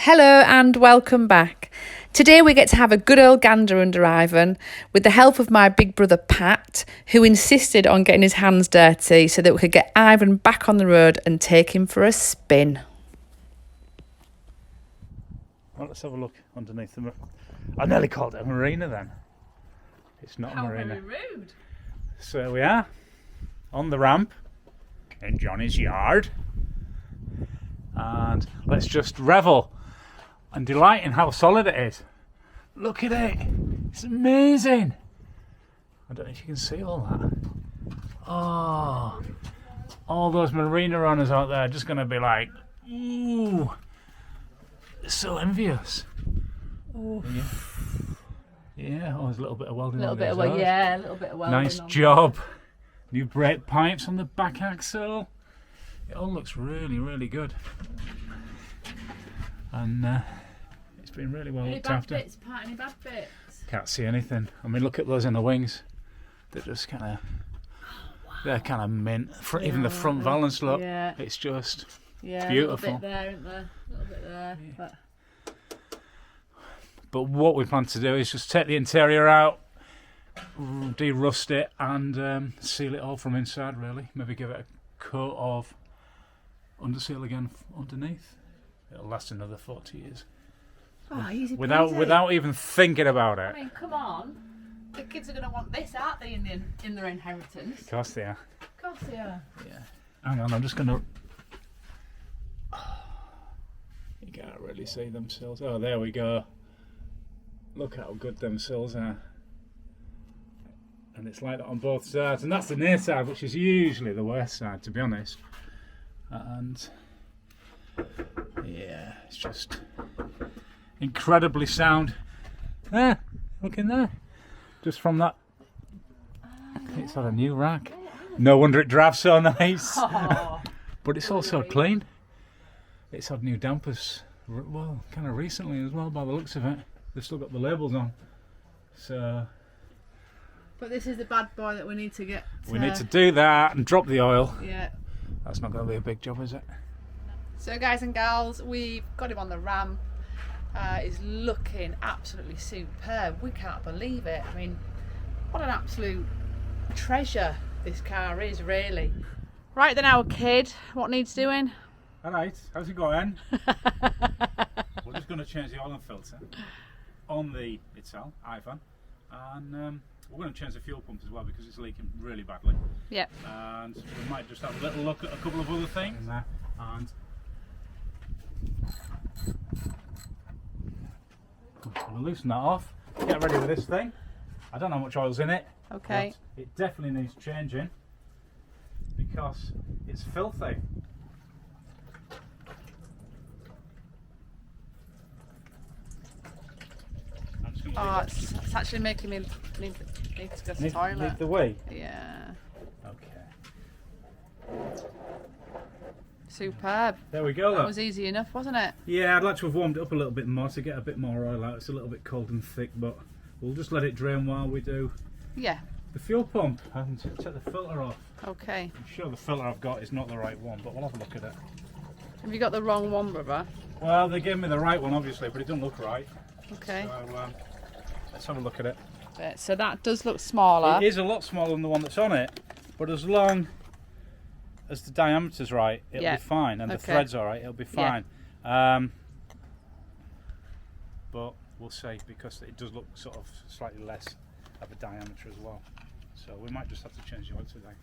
Hello and welcome back. Today we get to have a good old gander under Ivan with the help of my big brother Pat, who insisted on getting his hands dirty so that we could get Ivan back on the road and take him for a spin. Well, let's have a look underneath the... I nearly called it a marina then. It's not a marina. How very rude. So we are on the ramp in Johnny's yard. And let's just revel and delight in how solid it is. Look at it. It's amazing. I don't know if you can see all that. Oh, all those marina runners out there are just going to be like, ooh, they're so envious. Oh, yeah. Oh, there's a little bit of welding. A little bit of welding. Yeah, a little bit of welding. Nice job. New brake pipes on the back axle. It all looks really, really good. And it's been really well looked after. Any bad bits, Pat? Any bad bits? Can't see anything. I mean, look at those in the wings. They're just kind of, they're kind of mint. Even the front valance look, it's just beautiful. A little bit there, isn't there? A little bit there. Yeah. But what we plan to do is just take the interior out, de-rust it, and seal it all from inside. Really, maybe give it a coat of underseal again underneath. It'll last another 40 years. Oh, easy without even thinking about it. I mean, come on. The kids are going to want this, aren't they, in their inheritance? Of course they are. Of course they are. Yeah. Hang on, I'm just going to... You can't really see them sills. Oh, there we go. Look how good them sills are. And it's like that on both sides. And that's the near side, which is usually the worst side, to be honest. And yeah, it's just incredibly sound. There, look in there. Just from that. It's had a new rack. No wonder it drives so nice. Oh, But it's also clean. It's had new dampers, well, kind of recently as well, by the looks of it. They've still got the labels on. So. but this is the bad boy that we need to get. We need to do that and drop the oil. Yeah. That's not going to be a big job, is it? So guys and gals, we've got him on the ramp. He's looking absolutely superb. We can't believe it. I mean, what an absolute treasure this car is, really. Right then, our kid, what needs doing? Alright, how's it going? We're just going to change the oil and filter on the Ital, Ivan. And we're going to change the fuel pump as well because it's leaking really badly. Yep. And we might just have a little look at a couple of other things. And we'll loosen that off. Get ready with this thing. I don't know how much oil's in it. Okay. But it definitely needs changing because it's filthy. Oh, it's actually making me need to go to the toilet. Need the wee? Yeah. Okay. Superb. There we go. That was easy enough, wasn't it? Yeah, I'd like to have warmed it up a little bit more to get a bit more oil out. It's a little bit cold and thick, but we'll just let it drain while we do Yeah. the fuel pump and take the filter off. Okay. I'm sure the filter I've got is not the right one, but we'll have a look at it. Have you got the wrong one, brother? Well, they gave me the right one, obviously, but it doesn't look right. Okay. So let's have a look at it. So that does look smaller. It is a lot smaller than the one that's on it, but as long as the diameter's right, it'll be fine, and the thread's all right, it'll be fine. Yeah. But we'll see, because it does look sort of slightly less of a diameter as well. So we might just have to change the oil today.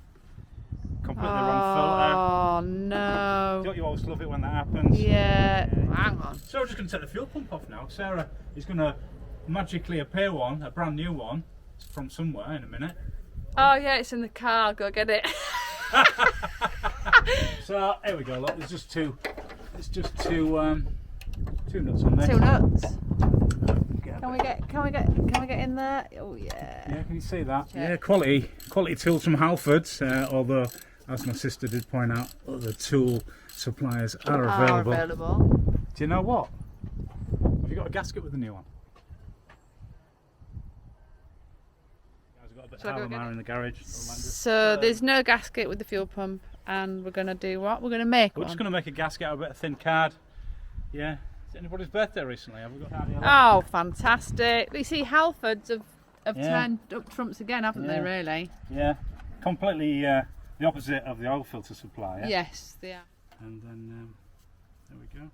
Completely wrong filter. Oh no. Don't you always love it when that happens? Yeah. Hang on. So we're just going to take the fuel pump off now. Sarah is going to magically appear one, a brand new one, from somewhere in a minute. Oh yeah, it's in the car. I'll go get it. So here we go. Look, there's just two. It's just two nuts on there. Two nuts. Can we get in there? Oh yeah. Yeah, can you see that? Yeah, quality tools from Halfords. Although, as my sister did point out, other tool suppliers are available. Do you know what? Have you got a gasket with the new one? In the garage. So there's no gasket with the fuel pump, and we're going to do what? We're going to make one. We're just going to make a gasket out of a bit of thin card. Yeah, Is it anybody's birthday recently? Have we got Oh, fantastic. You see, Halfords have Yeah. turned up trumps again, haven't they, Yeah. really? Yeah, completely the opposite of the oil filter supplier. Yes, they are. And then there we go.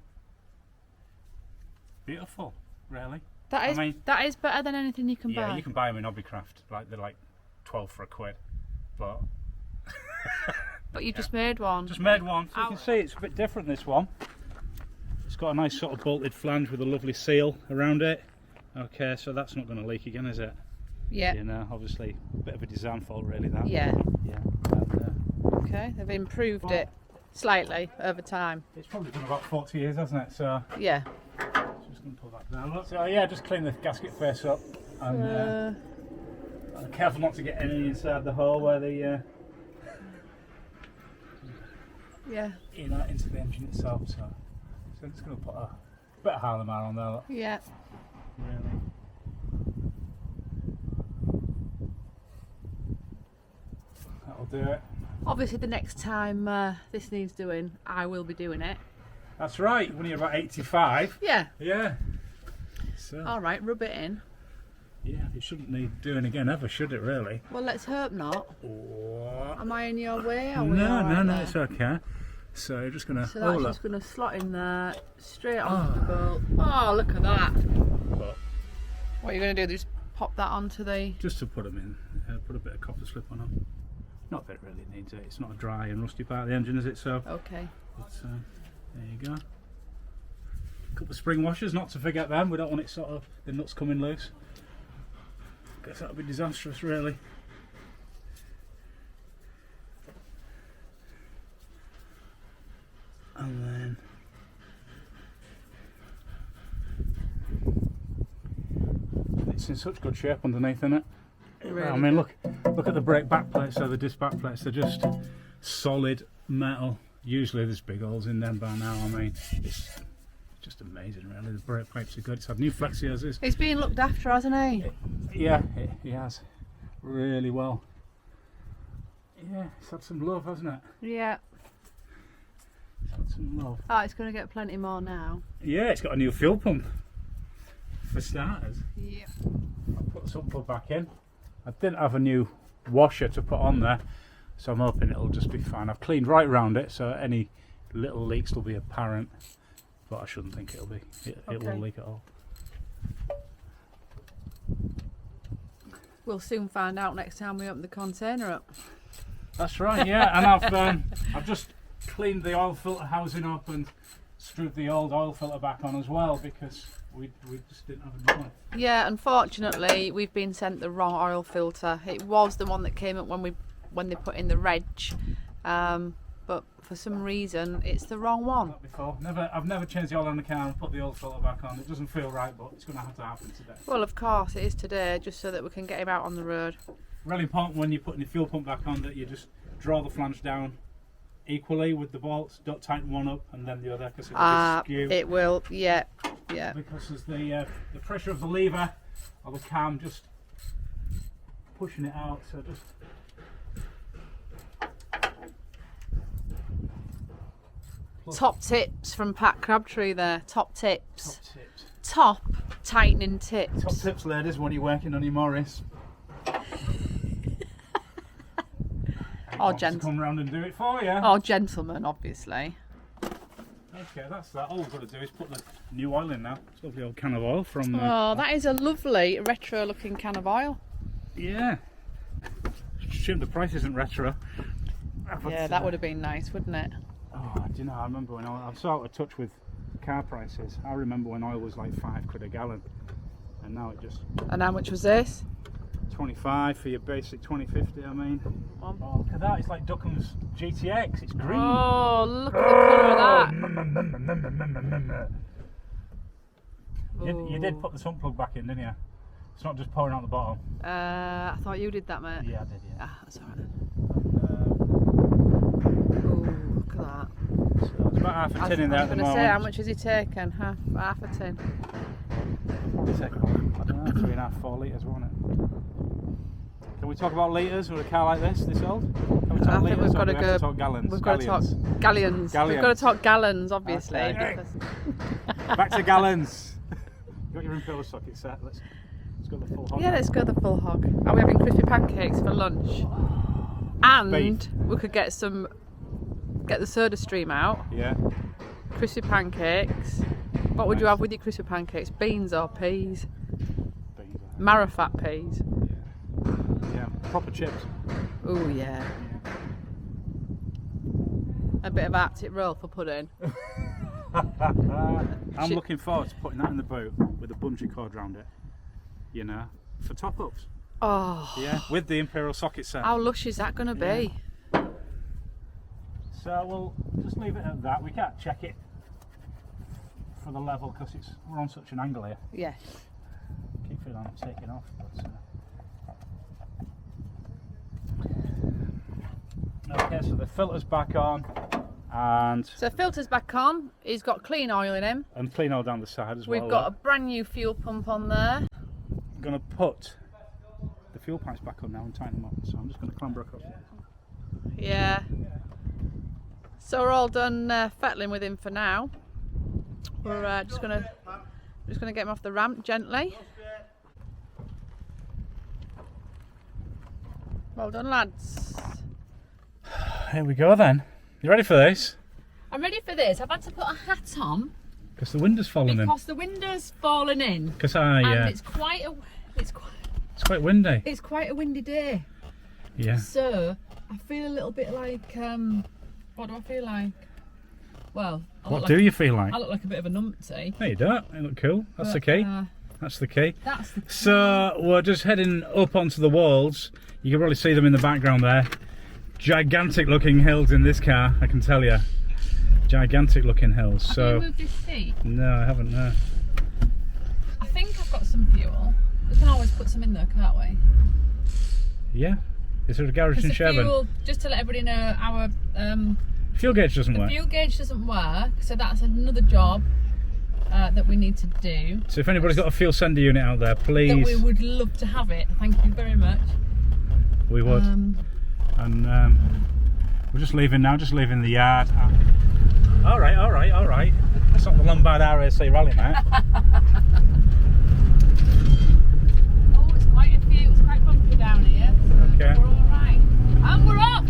Beautiful, really. That is, I mean- that is better than anything you can Yeah, buy. you can buy them in Hobbycraft. Like they're like 12 for £1, but But you just made one. just made one. So you Ow. can see it's a bit different. This one. It's got a nice sort of bolted flange with a lovely seal around it. Okay, so that's not going to leak again, is it? Yeah. You know, obviously a bit of a design fault, really. That. Yeah. Yeah. And, Okay, they've improved it slightly over time. it's probably been about 40 years, hasn't it? So Yeah. just going to pull that down. Look. So yeah, just clean the gasket face up and careful not to get any inside the hole where the Yeah. into the engine itself. So I'm just going to put a bit of Harlem on there. Look. Yeah. Really. That'll do it. Obviously, the next time this needs doing, I will be doing it. That's right. When you're about 85. Yeah. Yeah. So All right, rub it in. yeah, it shouldn't need doing again ever, should it? Really? Well, let's hope not. What? Am I in your way? Are we No, all no, right no. there? It's okay. So you're just gonna. So that's look. just going to slot in there, straight onto the bolt. Oh, look at that. But What are you going to do? Just pop that onto the... just to put them in, put a bit of copper slip on them. Not that it really needs it. It's not a dry and rusty part of the engine, is it? So Okay. it's, there you go. A couple of spring washers, not to forget them. We don't want it sort of the nuts coming loose. Guess that would be disastrous, really. And then it's in such good shape underneath, isn't it? Really I mean, look at the brake back plates. So the disc back plates, they're just solid metal. Usually there's big holes in them by now. I mean, it's just amazing, really. The brake plates are good. It's had new flexios. He's being looked after, hasn't he? Yeah, he has really well. Yeah, it's had some love, hasn't it? Yeah. It's had some love. Oh, it's going to get plenty more now. Yeah, it's got a new fuel pump for starters. Yeah. I'll put the sump plug back in. I didn't have a new washer to put on there, so I'm hoping it'll just be fine. I've cleaned right round it, so any little leaks will be apparent, but I shouldn't think it'll be. It Okay. will leak at all. We'll soon find out next time we open the container up. That's right, yeah. And I've just cleaned the oil filter housing up and screwed the old oil filter back on as well, because we just didn't have a new one. Yeah, unfortunately, we've been sent the wrong oil filter. It was the one that came up when they put in the reg, but for some reason it's the wrong one. Not before. I've never changed the oil on the car and put the oil filter back on. It doesn't feel right, but it's going to have to happen today. Well, of course it is today, just so that we can get him out on the road. Really important when you're putting the fuel pump back on that you just draw the flange down equally with the bolts. Don't tighten one up and then the other, because it'll be skew. It will, yeah. Because there's the pressure of the lever or the cam just pushing it out. So just Top tips from Pat Crabtree there. Top tips. top tips. Top tightening tips. Top tips, ladies, when you're working on your Morris. Or Come round and do it for you. Or gentlemen, obviously. Okay, that's that. All we've got to do is put the new oil in now. It's a lovely old can of oil from. Oh, that is a lovely retro-looking can of oil. Yeah. Shame the price isn't retro. Yeah, that would have been nice, wouldn't it? Oh, do you know? I remember when I'm so out of touch with car prices. I remember when oil was like £5 a gallon, and now it just And how much was this? 25 for your basic 2050. I mean, One. oh, look at that! It's like Duckham's GTX. It's green. Oh, look at the colour of that. You did put the sump plug back in, didn't you? It's not just pouring out the bottom. I thought you did that, mate. Yeah, I did. Yeah. Ah, that's alright then. Oh, look at that. So there's about half a tin in there I at was the going to say, moment. how much has he taken? Half a tin. Probably take about, I don't know, 3.5, 4 litres, won't it? Can we talk about litres with a car like this old? Can we talk I think litres we've got or to do we go. have to talk gallons? We've got to talk galleons. We've got to Galleons. talk gallons, obviously. Okay. Because Back to gallons. You got your imperial socket set. Let's go the full hog. Yeah, let's go the full hog. Are we having crispy pancakes for lunch? And Beef. we could get the soda stream out. Yeah. Crispy pancakes. What would you have with your crispy pancakes? Beans or peas? Beans. Marrowfat peas. Yeah. Proper chips. Oh yeah. A bit of Arctic roll for pudding. I'm looking forward to putting that in the boat with a bungee cord around it. You know, for top ups. Oh. Yeah. With the imperial socket set. How lush is that going to be? So we'll just leave it at that. We can't check it for the level because we're on such an angle here. Yes. Keep feeling I'm taking off. But, okay, so the filter's back on, and So filter's back on. He's got clean oil in him. clean oil down the side as well. We've got a brand new fuel pump on there. I'm going to put the fuel pipes back on now and tighten them up. So I'm just going to clamber across it. Yeah. So we're all done fettling with him for now. We're just gonna get him off the ramp gently. Well done, lads. Here we go then. You ready for this? I'm ready for this. I've had to put a hat on Because the window's falling in. because the window's fallen in, Because and it's quite it's quite windy. it's quite a windy day. Yeah. So I feel a little bit like what do I feel like? Well, What do you feel like? I look like a bit of a numpty. No, you don't. You look cool. That's the But, key. That's the key. That's the So we're just heading up onto the walls. You can probably see them in the background there. Gigantic looking hills in this car, I can tell you. Gigantic looking hills. Have So you moved this seat? no, I haven't. No. I think I've got some fuel. We can always put some in there, can't we? Yeah. Is there a garage in Because the Sherburn? fuel, just to let everybody know, our Fuel gauge doesn't work. fuel gauge doesn't work, so that's another job that we need to do. So if anybody's got a fuel sender unit out there, please. That we would love to have it. Thank you very much. We would. And we're just leaving now. Just leaving the yard. All right. It's not the Lombard RAC rally, mate. Oh, it's quite a few. It's quite bumpy down here. So Okay. we're all right. And we're off.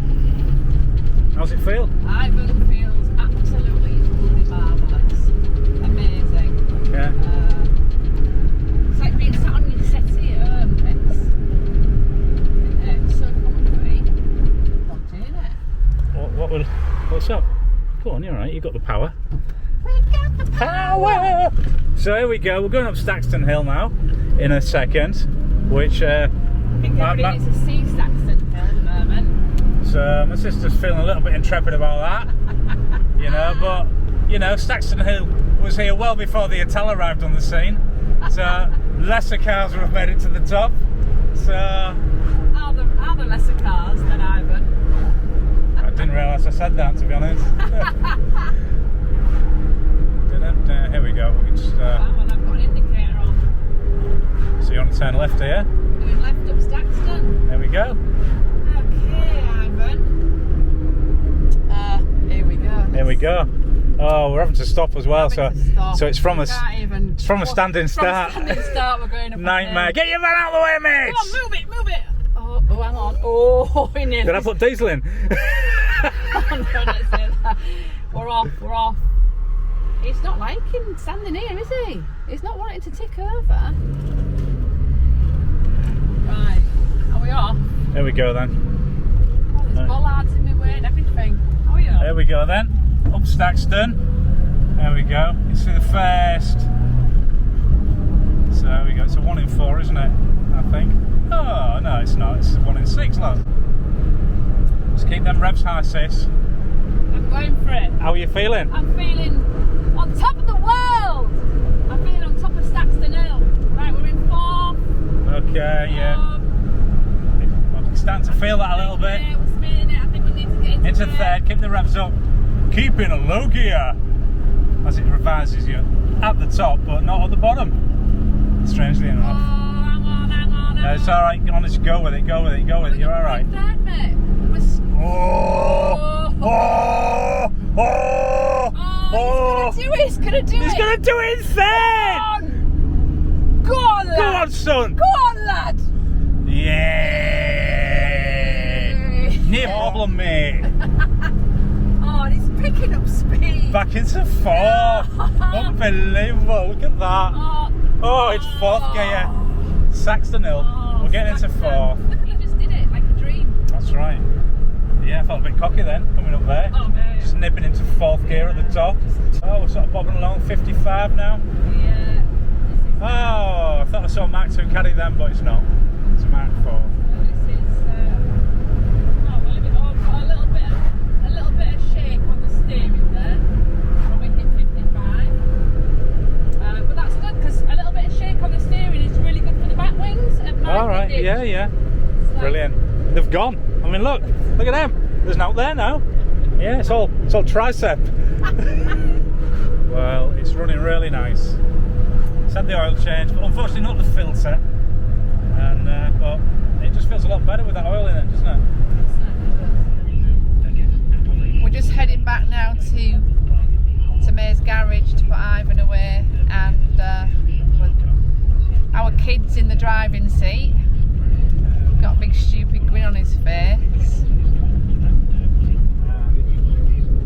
How's it feel? Ivan feels absolutely marvellous. Amazing. Yeah. It's like being sat on your settee at home, this. It's so comfy. Not doing it. What's up? Go on, you're alright. You got the power. We got the Power! So here we go. We're going up Staxton Hill now in a second, which I think everybody needs to see Saxon Hill at the moment. so my sister's feeling a little bit intrepid about that, you know. But you know, Staxton Hill was here well before the Ital arrived on the scene, so lesser cars would have made it to the top. So Are the lesser cars than Ivan? I didn't realise I said that, to be honest. Here we go. We can just. Well, I've got an indicator on. So you want to turn left here? Going left up Staxton. There we go. Okay, Ivan. Here we go. Here we go. Oh, we're having to stop as well. So it's from a standing start. From a standing start, we're going up. Nightmare. Get your van out of the way, mate. Come on, move it. Oh, hang on. Oh, we nearly. Did I put diesel in? Oh, no, don't say that. We're off. He's not liking standing here, is he? He's not wanting to tick over. Right, are we off? There we go then. Oh, there's bollards in my way and everything. Oh yeah. There we go then. Up Staxton. There we go. You see the first. So there we go. It's a 1 in 4, isn't it? I think. Oh no, it's not. It's a 1 in 6, lad. Just keep them revs high, sis. I'm going for it. How are you feeling? I'm feeling on top of the world. I'm feeling on top of Staxton Hill. Right, we're in 4. Okay, yeah. I'm starting to feel that a little bit. Yeah, we're spinning it. I think we need to get Into third, keep the revs up. Keep in a low gear as it revises you at the top but not at the bottom, strangely enough. Oh, hang on. No, it's alright, honest, go with it, you're alright. Third, mate. Oh! Oh! Oh, He's gonna do it. He's gonna do it insane! Go on, lad. Go on, son. Go on, lad. Yeah. No problem, mate. Oh, and he's picking up speed. Back into fourth. Unbelievable. Look at that. Oh, it's fourth gear. Saxton Hill. We're getting into fourth. Look, he just did it like a dream. That's right. Yeah, I felt a bit cocky then, coming up there. Oh, man. Just nipping into fourth gear at the top. Oh, we're sort of bobbing along, 55 now. Yeah. Oh, I thought I saw Mark 2 caddy then, but it's not. It's a Mark 4. This is, a little bit of shake on the steering there when we hit 55. But that's good because a little bit of shake on the steering is really good for the back wings. All right, yeah. So, Brilliant. They've gone. I mean, look at them. There's no there now. Yeah, it's all tricep. Well, it's running really nice. It's had the oil change, but unfortunately not the filter. And but it just feels a lot better with that oil in it, doesn't it? We're just heading back now to May's garage to put Ivan away, and our kid's in the driving seat. Got a big stupid grin on his face.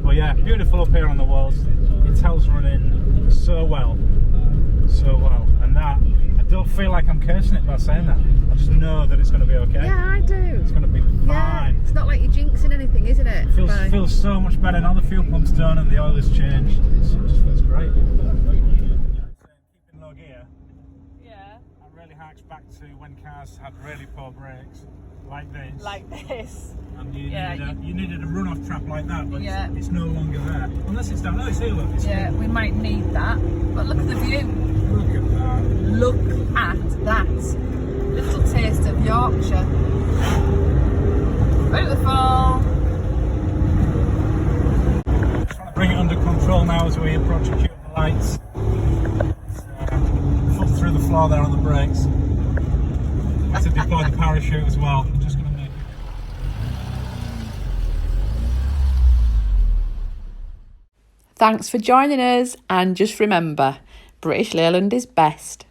Well, yeah, beautiful up here on the Wolds. Ital's running so well, and that I don't feel like I'm cursing it by saying that. I just know that it's going to be okay. Yeah, I do. It's going to be fine. Yeah, it's not like you're jinxing anything, isn't it? Feels so much better now. The fuel pump's done and the oil has changed. It just feels great. Keeping low gear. Yeah. That really harks back to when cars had really poor brakes, like this. Like this. And you needed a run-off trap like that, but Yeah. it's no longer there. Unless it's down. Oh, it's here, look. It's Yeah, here. we might need that. But look at the view. Look at that. Look at that. Little taste of Yorkshire. Beautiful. Trying to bring it under control now as we approach a queue of the lights. Foot through the floor there on the brakes. Have to deploy the parachute as well. I'm just going to make it. Thanks for joining us, and just remember, British Leyland is best.